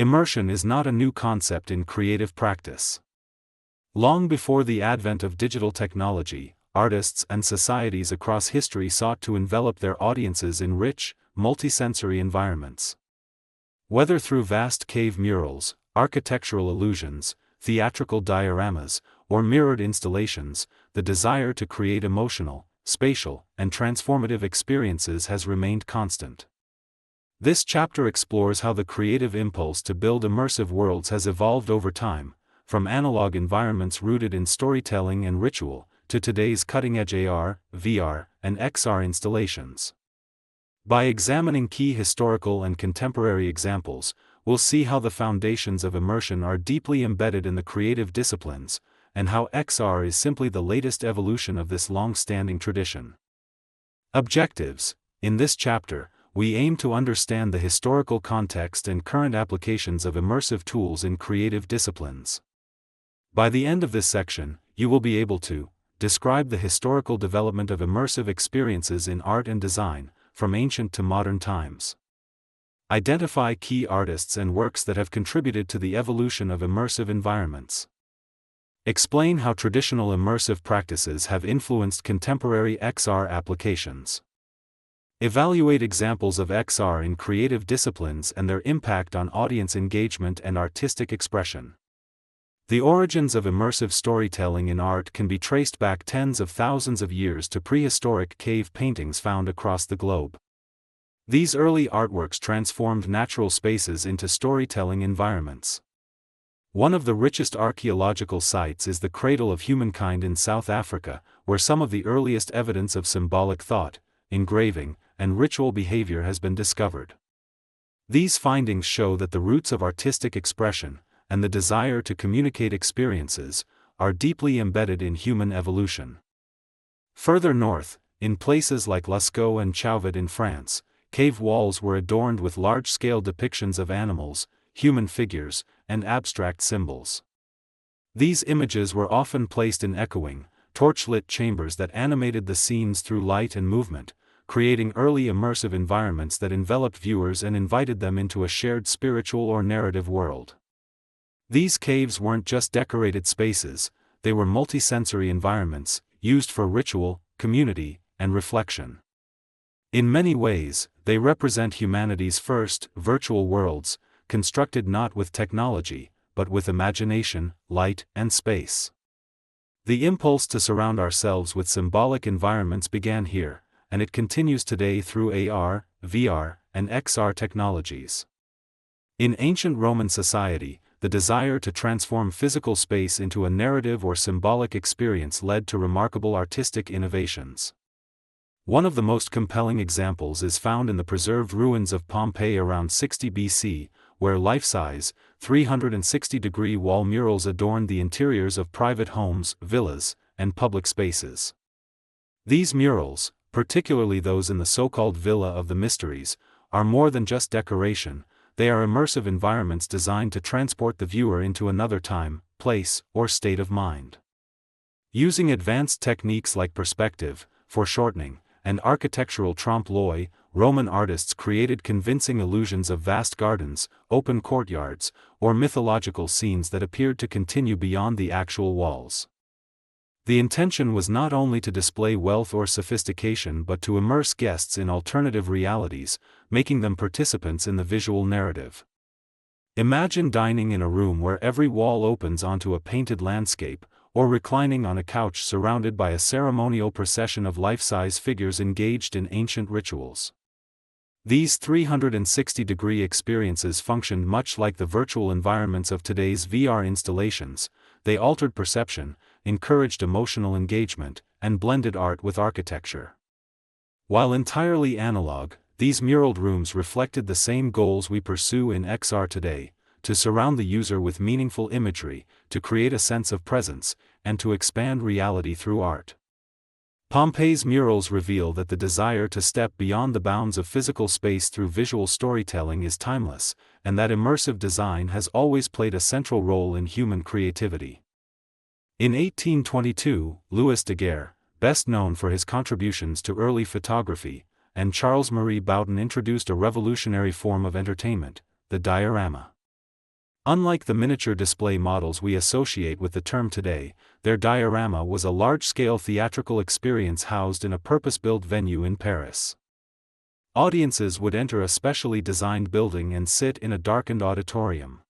Immersion is not a new concept in creative practice. Long before the advent of digital technology, artists and societies across history sought to envelop their audiences in rich, multisensory environments. Whether through vast cave murals, architectural illusions, theatrical dioramas, or mirrored installations, the desire to create emotional, spatial, and transformative experiences has remained constant. This chapter explores how the creative impulse to build immersive worlds has evolved over time, from analog environments rooted in storytelling and ritual, to today's cutting-edge AR, VR, and XR installations. By examining key historical and contemporary examples, we'll see how the foundations of immersion are deeply embedded in the creative disciplines, and how XR is simply the latest evolution of this long-standing tradition. Objectives. In this chapter, we aim to understand the historical context and current applications of immersive tools in creative disciplines. By the end of this section, you will be able to describe the historical development of immersive experiences in art and design, from ancient to modern times. Identify key artists and works that have contributed to the evolution of immersive environments. Explain how traditional immersive practices have influenced contemporary XR applications. Evaluate examples of XR in creative disciplines and their impact on audience engagement and artistic expression. The origins of immersive storytelling in art can be traced back tens of thousands of years to prehistoric cave paintings found across the globe. These early artworks transformed natural spaces into storytelling environments. One of the richest archaeological sites is the Cradle of Humankind in South Africa, where some of the earliest evidence of symbolic thought, engraving, and ritual behavior has been discovered. These findings show that the roots of artistic expression, and the desire to communicate experiences, are deeply embedded in human evolution. Further north, in places like Lascaux and Chauvet in France, cave walls were adorned with large-scale depictions of animals, human figures, and abstract symbols. These images were often placed in echoing, torch-lit chambers that animated the scenes through light and movement, creating early immersive environments that enveloped viewers and invited them into a shared spiritual or narrative world. These caves weren't just decorated spaces, they were multisensory environments, used for ritual, community, and reflection. In many ways, they represent humanity's first virtual worlds, constructed not with technology, but with imagination, light, and space. The impulse to surround ourselves with symbolic environments began here, and it continues today through AR, VR, and XR technologies. In ancient Roman society, the desire to transform physical space into a narrative or symbolic experience led to remarkable artistic innovations. One of the most compelling examples is found in the preserved ruins of Pompeii around 60 BC, where life-size, 360-degree wall murals adorned the interiors of private homes, villas, and public spaces. These murals, particularly those in the so-called Villa of the Mysteries, are more than just decoration, they are immersive environments designed to transport the viewer into another time, place, or state of mind. Using advanced techniques like perspective, foreshortening, and architectural trompe-l'oeil, Roman artists created convincing illusions of vast gardens, open courtyards, or mythological scenes that appeared to continue beyond the actual walls. The intention was not only to display wealth or sophistication but to immerse guests in alternative realities, making them participants in the visual narrative. Imagine dining in a room where every wall opens onto a painted landscape, or reclining on a couch surrounded by a ceremonial procession of life-size figures engaged in ancient rituals. These 360-degree experiences functioned much like the virtual environments of today's VR installations. They altered perception, encouraged emotional engagement, and blended art with architecture. While entirely analog, these muraled rooms reflected the same goals we pursue in XR today: to surround the user with meaningful imagery, to create a sense of presence, and to expand reality through art. Pompeii's murals reveal that the desire to step beyond the bounds of physical space through visual storytelling is timeless, and that immersive design has always played a central role in human creativity. In 1822, Louis Daguerre, best known for his contributions to early photography, and Charles Marie Boutin introduced a revolutionary form of entertainment, the diorama. Unlike the miniature display models we associate with the term today, their diorama was a large-scale theatrical experience housed in a purpose-built venue in Paris. Audiences would enter a specially designed building and sit in a darkened auditorium.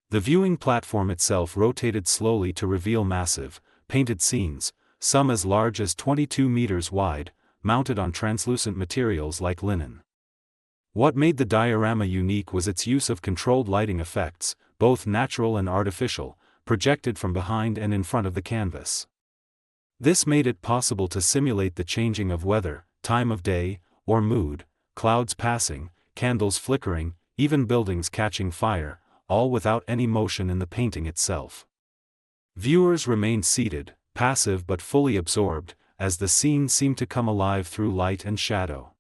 The viewing platform itself rotated slowly to reveal massive, painted scenes, some as large as 22 meters wide, mounted on translucent materials like linen. What made the diorama unique was its use of controlled lighting effects, both natural and artificial, projected from behind and in front of the canvas. This made it possible to simulate the changing of weather, time of day, or mood, clouds passing, candles flickering, even buildings catching fire, all without any motion in the painting itself. Viewers remained seated, passive but fully absorbed, as the scene seemed to come alive through light and shadow.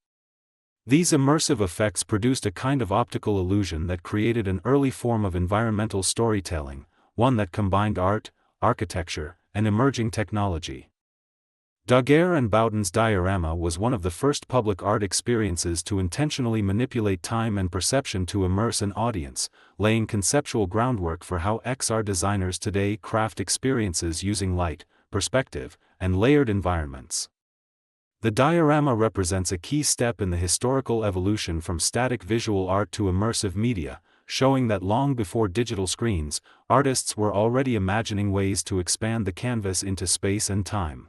These immersive effects produced a kind of optical illusion that created an early form of environmental storytelling, one that combined art, architecture, and emerging technology. Daguerre and Bouton's diorama was one of the first public art experiences to intentionally manipulate time and perception to immerse an audience, laying conceptual groundwork for how XR designers today craft experiences using light, perspective, and layered environments. The diorama represents a key step in the historical evolution from static visual art to immersive media, showing that long before digital screens, artists were already imagining ways to expand the canvas into space and time.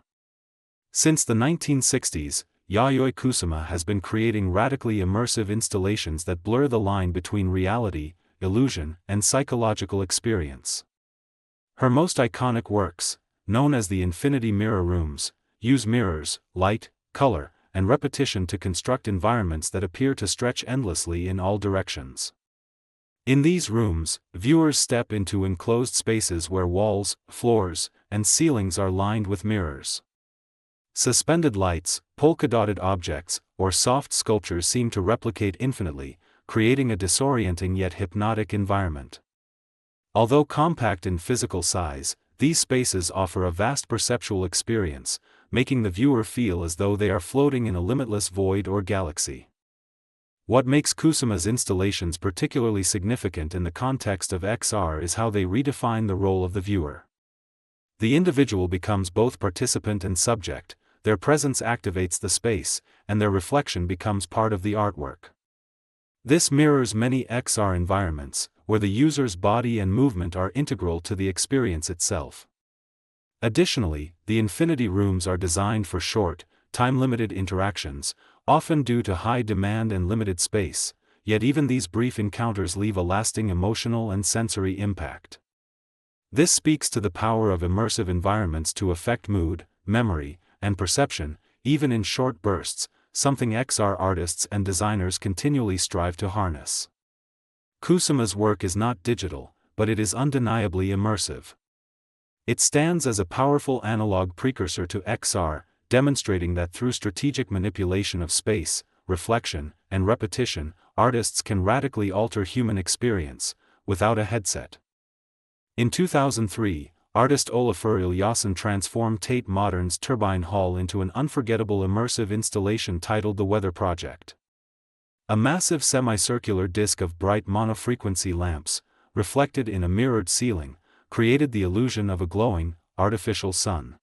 Since the 1960s, Yayoi Kusama has been creating radically immersive installations that blur the line between reality, illusion, and psychological experience. Her most iconic works, known as the Infinity Mirror Rooms, use mirrors, light, color, and repetition to construct environments that appear to stretch endlessly in all directions. In these rooms, viewers step into enclosed spaces where walls, floors, and ceilings are lined with mirrors. Suspended lights, polka-dotted objects, or soft sculptures seem to replicate infinitely, creating a disorienting yet hypnotic environment. Although compact in physical size, these spaces offer a vast perceptual experience, making the viewer feel as though they are floating in a limitless void or galaxy. What makes Kusama's installations particularly significant in the context of XR is how they redefine the role of the viewer. The individual becomes both participant and subject, their presence activates the space, and their reflection becomes part of the artwork. This mirrors many XR environments, where the user's body and movement are integral to the experience itself. Additionally, the Infinity Rooms are designed for short, time-limited interactions, often due to high demand and limited space, yet even these brief encounters leave a lasting emotional and sensory impact. This speaks to the power of immersive environments to affect mood, memory, and perception, even in short bursts, something XR artists and designers continually strive to harness. Kusama's work is not digital, but it is undeniably immersive. It stands as a powerful analog precursor to XR, demonstrating that through strategic manipulation of space, reflection, and repetition, artists can radically alter human experience, without a headset. In 2003, artist Olafur Eliasson transformed Tate Modern's Turbine Hall into an unforgettable immersive installation titled The Weather Project. A massive semicircular disc of bright monofrequency lamps, reflected in a mirrored ceiling, created the illusion of a glowing, artificial sun.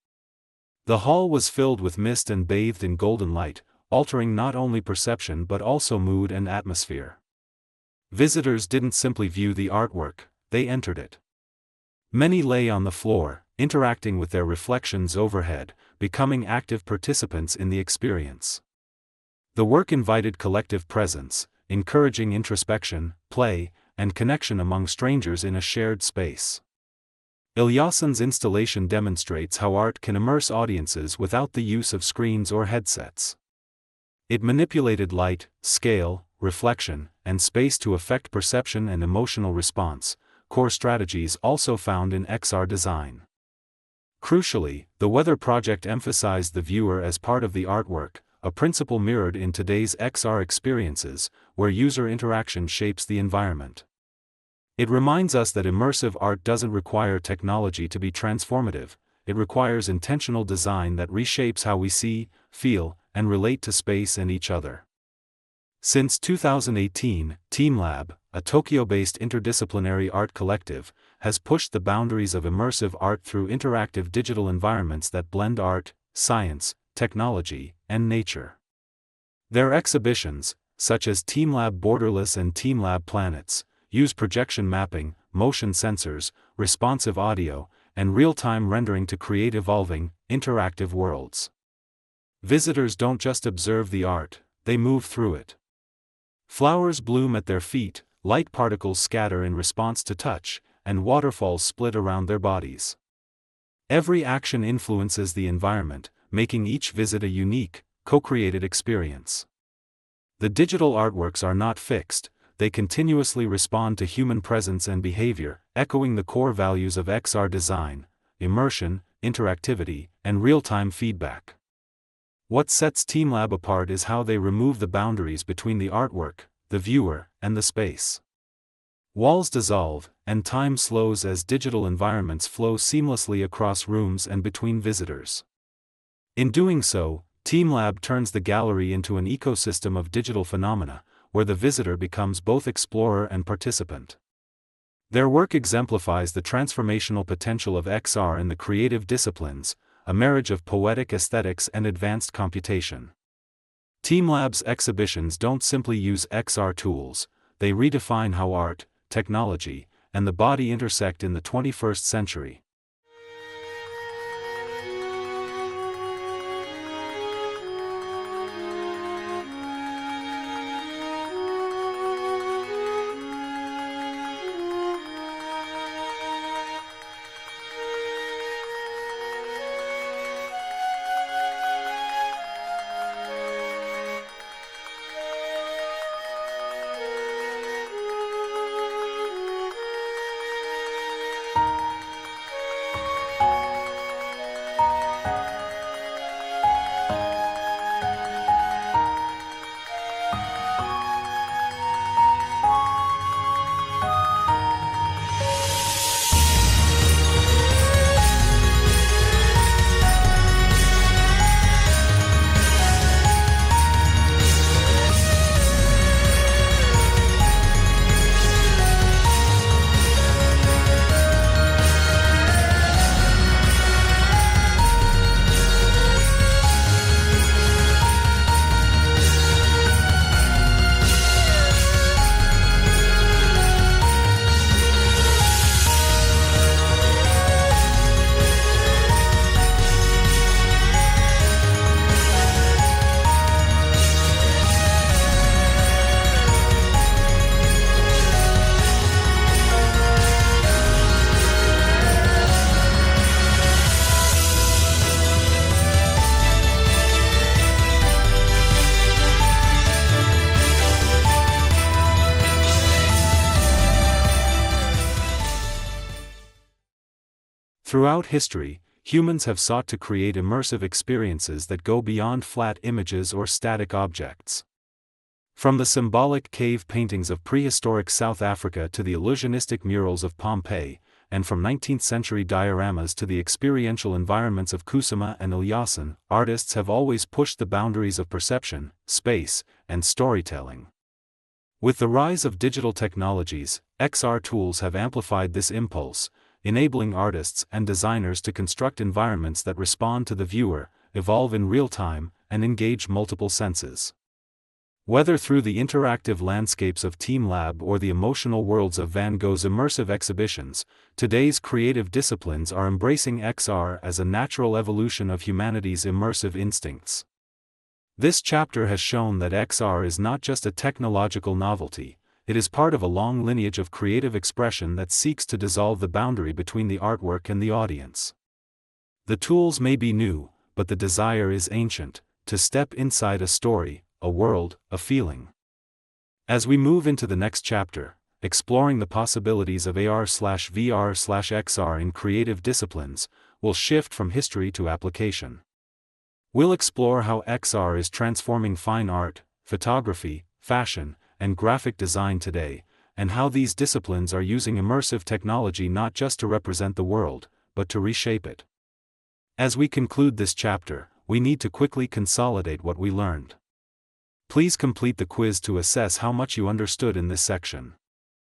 The hall was filled with mist and bathed in golden light, altering not only perception but also mood and atmosphere. Visitors didn't simply view the artwork, they entered it. Many lay on the floor, interacting with their reflections overhead, becoming active participants in the experience. The work invited collective presence, encouraging introspection, play, and connection among strangers in a shared space. Eliasson's installation demonstrates how art can immerse audiences without the use of screens or headsets. It manipulated light, scale, reflection, and space to affect perception and emotional response, core strategies also found in XR design. Crucially, the Weather Project emphasized the viewer as part of the artwork, a principle mirrored in today's XR experiences, where user interaction shapes the environment. It reminds us that immersive art doesn't require technology to be transformative, it requires intentional design that reshapes how we see, feel, and relate to space and each other. Since 2018, TeamLab, a Tokyo-based interdisciplinary art collective, has pushed the boundaries of immersive art through interactive digital environments that blend art, science, technology, and nature. Their exhibitions, such as TeamLab Borderless and TeamLab Planets, use projection mapping, motion sensors, responsive audio, and real-time rendering to create evolving, interactive worlds. Visitors don't just observe the art, they move through it. Flowers bloom at their feet, light particles scatter in response to touch, and waterfalls split around their bodies. Every action influences the environment, making each visit a unique, co-created experience. The digital artworks are not fixed, they continuously respond to human presence and behavior, echoing the core values of XR design: immersion, interactivity, and real-time feedback. What sets TeamLab apart is how they remove the boundaries between the artwork, the viewer, and the space. Walls dissolve, and time slows as digital environments flow seamlessly across rooms and between visitors. In doing so, TeamLab turns the gallery into an ecosystem of digital phenomena, where the visitor becomes both explorer and participant. Their work exemplifies the transformational potential of XR in the creative disciplines, a marriage of poetic aesthetics and advanced computation. TeamLab's exhibitions don't simply use XR tools, they redefine how art, technology, and the body intersect in the 21st century. Throughout history, humans have sought to create immersive experiences that go beyond flat images or static objects. From the symbolic cave paintings of prehistoric South Africa to the illusionistic murals of Pompeii, and from 19th-century dioramas to the experiential environments of Kusama and Ilyasin, artists have always pushed the boundaries of perception, space, and storytelling. With the rise of digital technologies, XR tools have amplified this impulse, enabling artists and designers to construct environments that respond to the viewer, evolve in real time, and engage multiple senses. Whether through the interactive landscapes of TeamLab or the emotional worlds of Van Gogh's immersive exhibitions, today's creative disciplines are embracing XR as a natural evolution of humanity's immersive instincts. This chapter has shown that XR is not just a technological novelty, it is part of a long lineage of creative expression that seeks to dissolve the boundary between the artwork and the audience. The tools may be new, but the desire is ancient, to step inside a story, a world, a feeling. As we move into the next chapter, exploring the possibilities of AR/VR/XR in creative disciplines, we'll shift from history to application. We'll explore how XR is transforming fine art, photography, fashion, and graphic design today, and how these disciplines are using immersive technology not just to represent the world, but to reshape it. As we conclude this chapter, we need to quickly consolidate what we learned. Please complete the quiz to assess how much you understood in this section.